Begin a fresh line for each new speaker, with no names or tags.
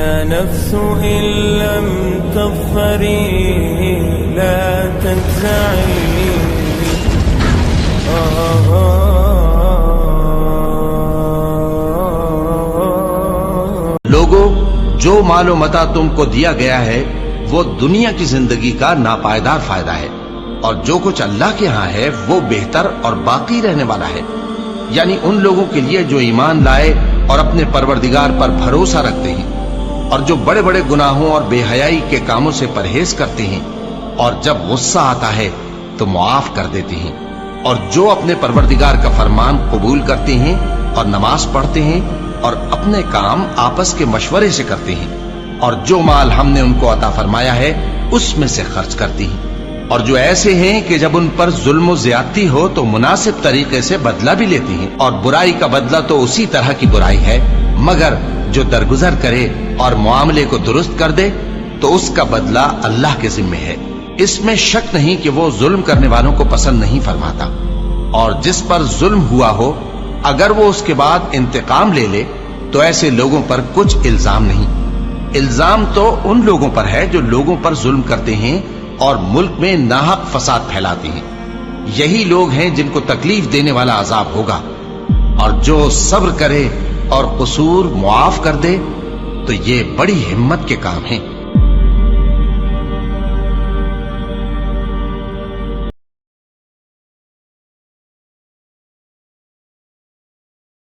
يا نفس إن لم تظفري لا تجزعي.
لوگو، جو مال و متاع تم کو دیا گیا ہے وہ دنیا کی زندگی کا ناپائیدار فائدہ ہے، اور جو کچھ اللہ کے ہاں ہے وہ بہتر اور باقی رہنے والا ہے، یعنی ان لوگوں کے لیے جو ایمان لائے اور اپنے پروردگار پر بھروسہ رکھتے ہیں، اور جو بڑے بڑے گناہوں اور بے حیائی کے کاموں سے پرہیز کرتے ہیں، اور جب غصہ آتا ہے تو معاف کر دیتے ہیں، اور جو اپنے پروردگار کا فرمان قبول کرتے ہیں اور نماز پڑھتے ہیں اور اپنے کام آپس کے مشورے سے کرتے ہیں، اور جو مال ہم نے ان کو عطا فرمایا ہے اس میں سے خرچ کرتی ہیں، اور جو ایسے ہیں کہ جب ان پر ظلم و زیادتی ہو تو مناسب طریقے سے بدلہ بھی لیتی ہیں، اور برائی کا بدلہ تو اسی طرح کی برائی ہے، مگر جو درگزر کرے اور معاملے کو درست کر دے تو اس کا بدلہ اللہ کے ذمہ ہے، اس میں شک نہیں کہ وہ ظلم کرنے والوں کو پسند نہیں فرماتا۔ اور جس پر ظلم ہوا ہو اگر وہ اس کے بعد انتقام لے لے تو ایسے لوگوں پر کچھ الزام نہیں، الزام تو ان لوگوں پر ہے جو لوگوں پر ظلم کرتے ہیں اور ملک میں ناحق فساد پھیلاتے ہیں، یہی لوگ ہیں جن کو تکلیف دینے والا عذاب ہوگا، اور جو صبر کرے اور قصور معاف کر دے تو یہ بڑی ہمت کے کام ہیں۔